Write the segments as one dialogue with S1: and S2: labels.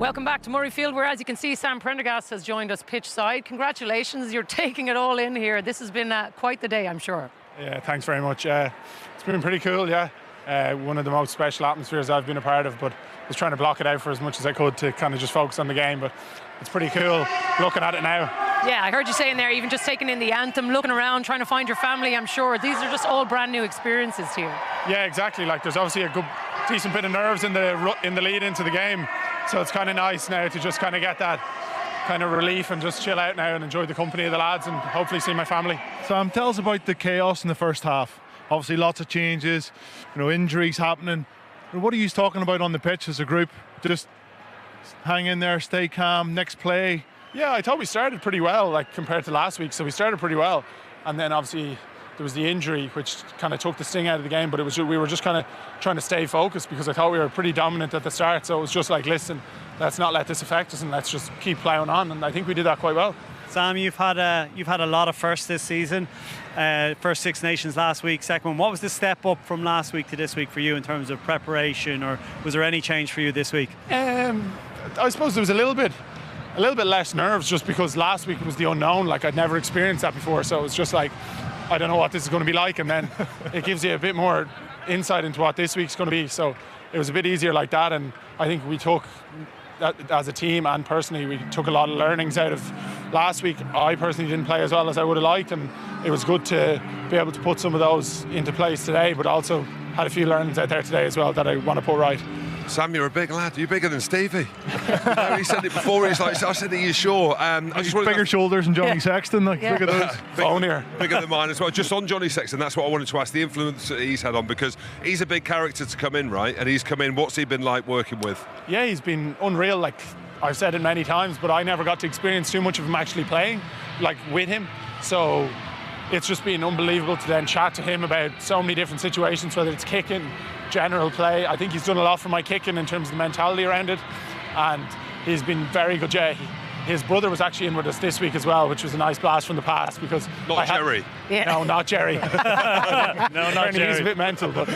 S1: Welcome back to Murrayfield, where, as you can see, Sam Prendergast has joined us pitch side. Congratulations, you're taking it all in here. This has been quite the day, I'm sure.
S2: Yeah, thanks very much. It's been pretty cool, yeah. One of the most special atmospheres I've been a part of, but I was trying to block it out for as much as I could to kind of just focus on the game, but it's pretty cool looking at it now.
S1: Yeah, I heard you saying there, even just taking in the anthem, looking around, trying to find your family, I'm sure. These are just all brand new experiences to you. Yeah,
S2: exactly. Like, there's obviously a decent bit of nerves in the lead into the game, so it's kind of nice now to just kind of get that kind of relief and just chill out now and enjoy the company of the lads and hopefully see my family.
S3: Sam, tell us about the chaos in the first half. Obviously lots of changes, injuries happening. What are you talking about on the pitch as a group? Just hang in there, stay calm, next play.
S2: Yeah, I thought we started pretty well, like compared to last week, so we started pretty well. And then obviously there was the injury, which kind of took the sting out of the game, but we were just kind of trying to stay focused because I thought we were pretty dominant at the start. So it was just like, listen, let's not let this affect us and let's just keep ploughing on. And I think we did that quite well.
S4: Sam, you've had a lot of firsts this season. First Six Nations last week, second one. What was the step up from last week to this week for you in terms of preparation, or was there any change for you this week?
S2: I suppose there was a little bit less nerves, just because last week was the unknown. Like, I'd never experienced that before, so it was just like, I don't know what this is going to be like, and then it gives you a bit more insight into what this week's going to be. So it was a bit easier like that, and I think we took, as a team and personally, we took a lot of learnings out of last week. I personally didn't play as well as I would have liked, and it was good to be able to put some of those into place today, but also had a few learnings out there today as well that I want to put right.
S5: Sam, you're a big lad. You're bigger than Stevie. He said it before. He's like, I said, are you sure? I
S3: just bigger shoulders than Johnny Sexton. Look at those.
S5: Bigger than mine as well. Just on Johnny Sexton, that's what I wanted to ask, the influence that he's had on, because he's a big character to come in, right? And he's come in. What's he been like working with?
S2: Yeah, he's been unreal. Like, I've said it many times, but I never got to experience too much of him actually playing, like, with him. So it's just been unbelievable to then chat to him about so many different situations, whether it's kicking, general play. I think he's done a lot for my kicking in terms of the mentality around it, and he's been very good. Yeah, his brother was actually in with us this week as well, which was a nice blast from the past, because
S5: Jerry.
S2: No, not Jerry.
S3: No, not Jerry.
S2: He's a bit mental, but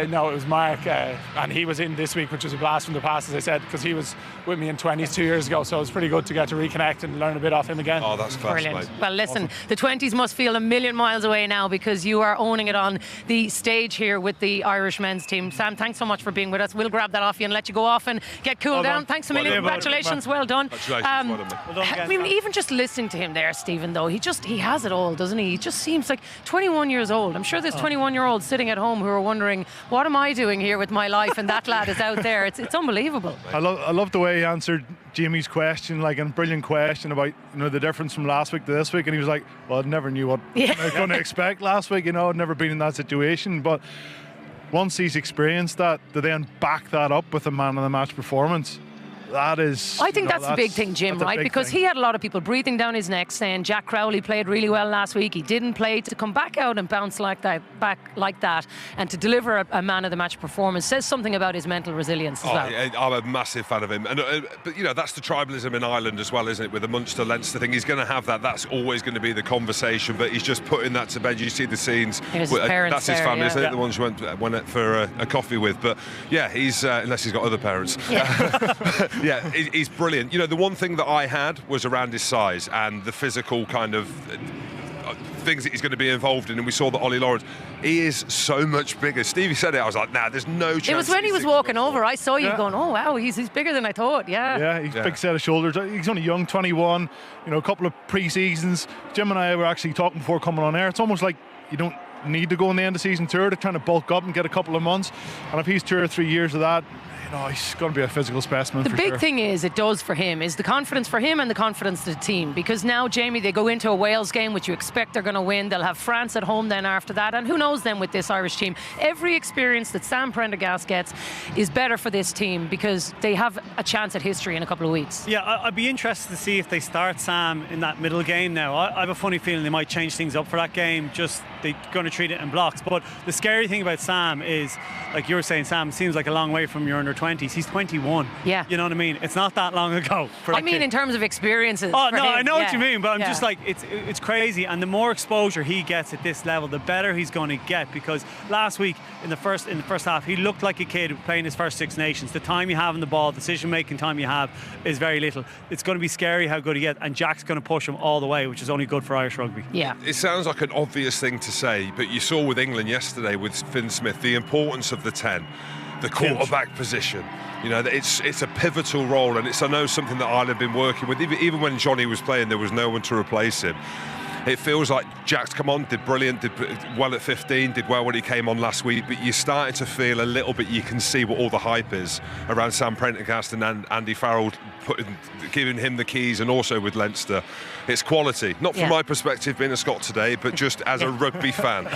S2: no, it was Mark, and he was in this week, which was a blast from the past, as I said, because he was with me in 20s 2 years ago, so it was pretty good to get to reconnect and learn a bit off him again.
S5: Oh, that's class,
S1: brilliant.
S5: mate.
S1: Well, listen, awesome. The 20s must feel a million miles away now, because you are owning it on the stage here with the Irish men's team. Sam, thanks so much for being with us. We'll grab that off you and let you go off and get cooled down. Thanks a million. Congratulations. Well done.
S5: Congratulations. Well done,
S1: I mean, even just listening to him there, Stephen, though, he has it all, doesn't he? He just seems like 21 years old. I'm sure there's 21-year-olds sitting at home who are wondering, what am I doing here with my life? And that lad is out there. It's unbelievable.
S3: I love the way he answered Jamie's question, like a brilliant question about the difference from last week to this week, and he was like, well, I never knew what I was going to expect last week. I'd never been in that situation, but once he's experienced that, to then back that up with a man of the match performance, that is...
S1: I think that's the big thing, Jim, right? Because he had a lot of people breathing down his neck saying Jack Crowley played really well last week. He didn't play. To come back out and bounce back like that and to deliver a man of the match performance says something about his mental resilience as well.
S5: Yeah, I'm a massive fan of him. And but that's the tribalism in Ireland as well, isn't it? With the Munster-Leinster thing, he's going to have that. That's always going to be the conversation. But he's just putting that to bed. You see the scenes.
S1: Here's his parents.
S5: That's his family, isn't it?
S1: Yeah.
S5: The ones you went for a coffee with. But yeah, he's unless he's got other parents.
S1: Yeah,
S5: he's brilliant. The one thing that I had was around his size and the physical kind of things that he's going to be involved in, and we saw that Ollie Lawrence, he is so much bigger. Stevie said it, I was like, nah, there's no chance.
S1: It was when he was walking over, I saw you going, oh wow, he's bigger than I thought.
S3: Yeah, he's a big set of shoulders. He's only young, 21, a couple of pre-seasons. Jim and I were actually talking before coming on air. It's almost like you don't need to go on the end of season tour to kind of bulk up and get a couple of months, and if he's 2 or 3 years of that, he's going to be a physical specimen.
S1: The big thing it does for him is the confidence for him and the confidence to the team, because now, Jamie, they go into a Wales game which you expect they're going to win. They'll have France at home then after that, and who knows then with this Irish team. Every experience that Sam Prendergast gets is better for this team because they have a chance at history in a couple of weeks.
S4: Yeah, I'd be interested to see if they start Sam in that middle game now. I have a funny feeling they might change things up for that game. Just they're going to treat it in blocks. But the scary thing about Sam is, like you were saying, Sam, seems like a long way from your under 20s. He's 21.
S1: Yeah.
S4: You know what I mean? It's not that long ago.
S1: I mean, in terms of experiences.
S4: Oh,
S1: for
S4: no,
S1: him,
S4: I know
S1: yeah.
S4: what you mean, but I'm
S1: Yeah.
S4: just like, it's crazy. And the more exposure he gets at this level, the better he's going to get. Because last week, in the first half, he looked like a kid playing his first Six Nations. The time you have in the ball, decision-making time you have is very little. It's going to be scary how good he gets, and Jack's going to push him all the way, which is only good for Irish rugby.
S1: Yeah.
S5: It sounds like an obvious thing to say, but you saw with England yesterday with Finn Smith the importance of the 10, the quarterback position. You know, it's a pivotal role, and it's, I know, something that Ireland have been working with. Even when Johnny was playing, there was no one to replace him. It feels like Jack's come on, did brilliant, did well at 15, did well when he came on last week, but you're starting to feel a little bit, you can see what all the hype is around Sam Prendergast and Andy Farrell giving him the keys, and also with Leinster. It's quality, not from my perspective being a Scot today, but just as a rugby fan.